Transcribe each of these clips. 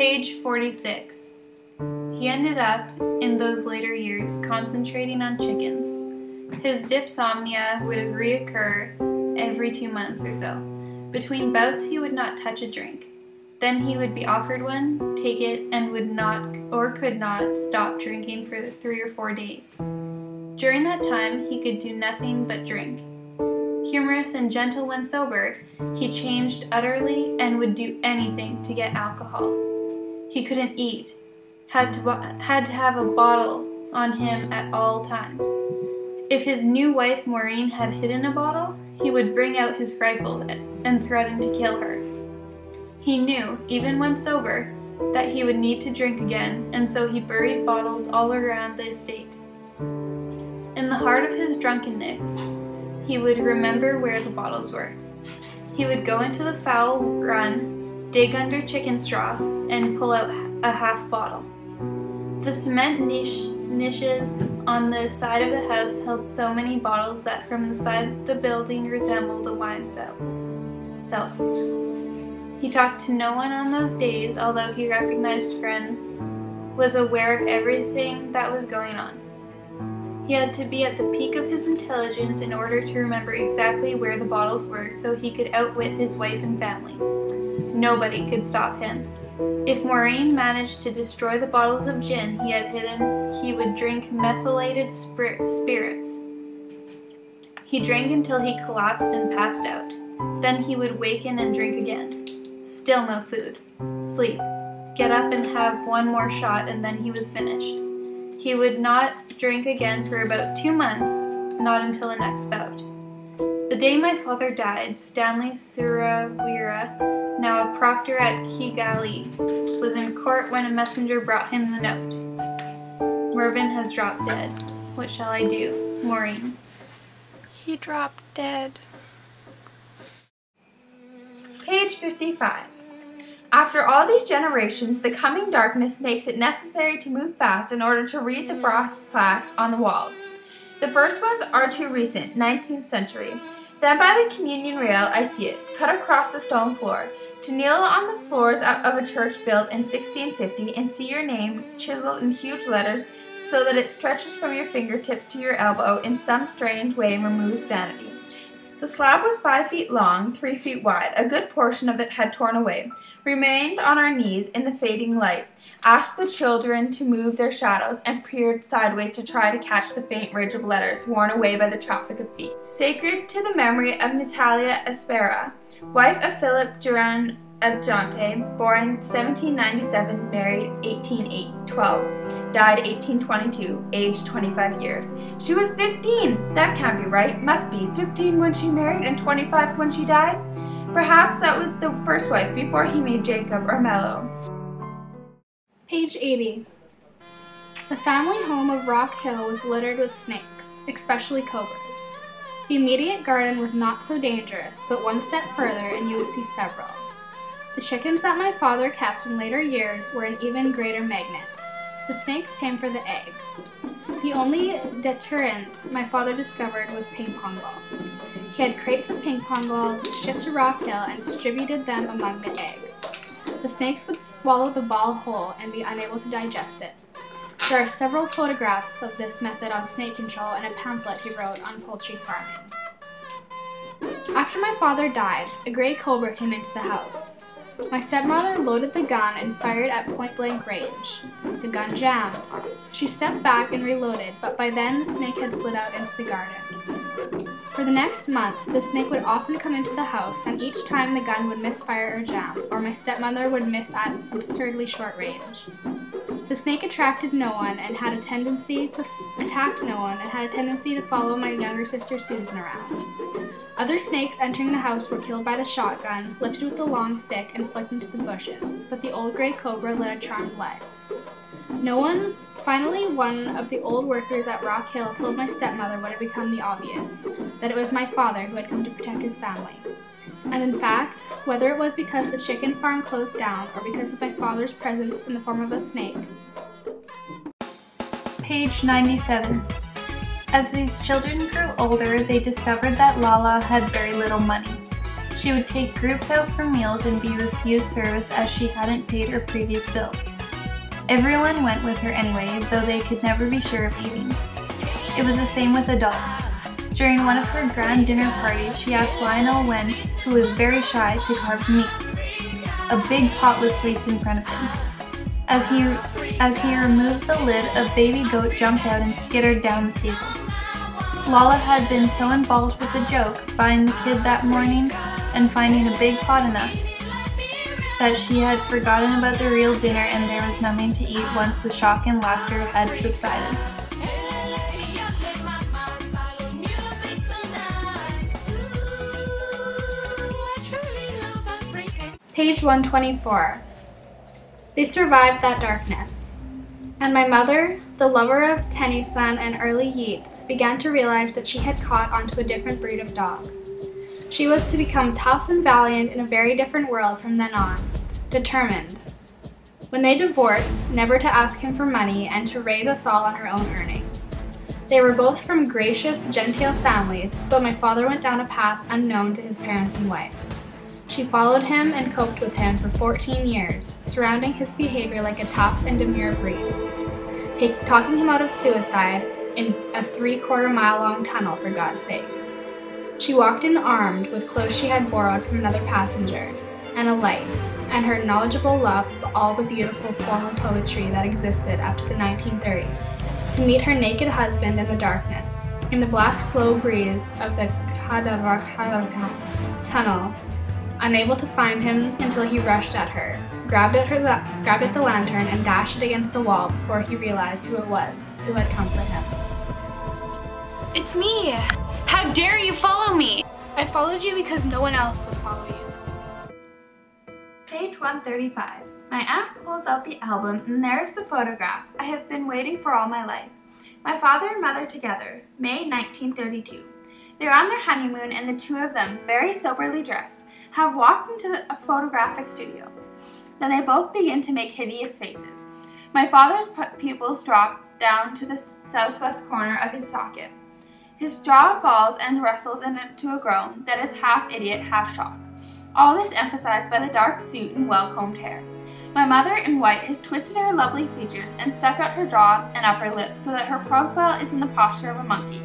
Page 46. He ended up, in those later years, concentrating on chickens. His dipsomnia would reoccur every 2 months or so. Between bouts he would not touch a drink. Then he would be offered one, take it, and would not or could not stop drinking for 3 or 4 days. During that time he could do nothing but drink. Humorous and gentle when sober, he changed utterly and would do anything to get alcohol. He couldn't eat, had to have a bottle on him at all times. If his new wife Maureen had hidden a bottle, he would bring out his rifle and threaten to kill her. He knew, even when sober, that he would need to drink again, and so he buried bottles all around the estate. In the heart of his drunkenness, he would remember where the bottles were. He would go into the fowl run, dig under chicken straw, and pull out a half bottle. The cement niches on the side of the house held so many bottles that from the side the building resembled a wine cellar. He talked to no one on those days, although he recognized friends, was aware of everything that was going on. He had to be at the peak of his intelligence in order to remember exactly where the bottles were so he could outwit his wife and family. Nobody could stop him. If Maureen managed to destroy the bottles of gin he had hidden, he would drink methylated spirits. He drank until he collapsed and passed out. Then he would waken and drink again. Still no food. Sleep. Get up and have one more shot, and then he was finished. He would not drink again for about 2 months, not until the next bout. The day my father died, Stanley Surawira, now a proctor at Kigali, was in court when a messenger brought him the note. Mervyn has dropped dead. What shall I do? Maureen. He dropped dead. Page 55. After all these generations, the coming darkness makes it necessary to move fast in order to read the brass plaques on the walls. The first ones are too recent, 19th century. Then by the communion rail I see it, cut across the stone floor. To kneel on the floors of a church built in 1650 and see your name chiseled in huge letters so that it stretches from your fingertips to your elbow in some strange way and removes vanity. The slab was 5 feet long, 3 feet wide. A good portion of it had torn away. Remained on our knees in the fading light, asked the children to move their shadows, and peered sideways to try to catch the faint ridge of letters worn away by the traffic of feet. Sacred to the memory of Natalia Aspera, wife of Philip Duran Adjante, born 1797, married 1812, died 1822, aged 25 years. She was 15! That can't be right. Must be 15 when she married and 25 when she died? Perhaps that was the first wife before he made Jacob or Mello. Page 80. The family home of Rock Hill was littered with snakes, especially cobras. The immediate garden was not so dangerous, but one step further and you would see several. The chickens that my father kept in later years were an even greater magnet. The snakes came for the eggs. The only deterrent my father discovered was ping pong balls. He had crates of ping pong balls shipped to Rock Hill and distributed them among the eggs. The snakes would swallow the ball whole and be unable to digest it. There are several photographs of this method on snake control and a pamphlet he wrote on poultry farming. After my father died, a gray cobra came into the house. My stepmother loaded the gun and fired at point-blank range. The gun jammed. She stepped back and reloaded, but by then the snake had slid out into the garden. For the next month, the snake would often come into the house, and each time the gun would misfire or jam, or my stepmother would miss at absurdly short range. The snake attracted no one and had a tendency to follow my younger sister Susan around. Other snakes entering the house were killed by the shotgun, lifted with the long stick, and flicked into the bushes, but the old gray cobra led a charmed life. Finally, one of the old workers at Rock Hill told my stepmother what had become the obvious, that it was my father who had come to protect his family. And in fact, whether it was because the chicken farm closed down or because of my father's presence in the form of a snake. Page 97. As these children grew older, they discovered that Lala had very little money. She would take groups out for meals and be refused service as she hadn't paid her previous bills. Everyone went with her anyway, though they could never be sure of eating. It was the same with adults. During one of her grand dinner parties, she asked Lionel Wendt, who was very shy, to carve meat. A big pot was placed in front of him. As he removed the lid, a baby goat jumped out and skittered down the table. Lala had been so involved with the joke, buying the kid that morning and finding a big pot enough, that she had forgotten about the real dinner and there was nothing to eat once the shock and laughter had subsided. Page 124. They survived that darkness. And my mother, the lover of Tennyson and early Yeats, began to realize that she had caught onto a different breed of dog. She was to become tough and valiant in a very different world from then on, determined. When they divorced, never to ask him for money and to raise us all on her own earnings. They were both from gracious, genteel families, but my father went down a path unknown to his parents and wife. She followed him and coped with him for 14 years, surrounding his behavior like a tough and demure breeze, talking him out of suicide in a 3/4 mile long tunnel for God's sake. She walked in armed with clothes she had borrowed from another passenger, and a light, and her knowledgeable love of all the beautiful formal poetry that existed up to the 1930s, to meet her naked husband in the darkness, in the black slow breeze of the tunnel, unable to find him until he rushed at her, grabbed at the lantern and dashed it against the wall before he realized who it was who had come for him. It's me! How dare you follow me? I followed you because no one else would follow you. Page 135. My aunt pulls out the album and there's the photograph I have been waiting for all my life. My father and mother together, May 1932. They're on their honeymoon and the two of them, very soberly dressed, have walked into a photographic studio. Then they both begin to make hideous faces. My father's pupils drop down to the southwest corner of his socket. His jaw falls and wrestles into a groan that is half idiot, half shock. All this emphasized by the dark suit and well-combed hair. My mother in white has twisted her lovely features and stuck out her jaw and upper lip so that her profile is in the posture of a monkey.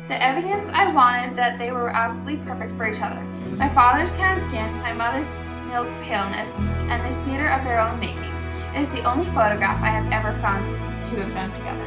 The evidence I wanted that they were absolutely perfect for each other. My father's tan skin, my mother's milk paleness, and this theater of their own making. It is the only photograph I have ever found of the two of them together.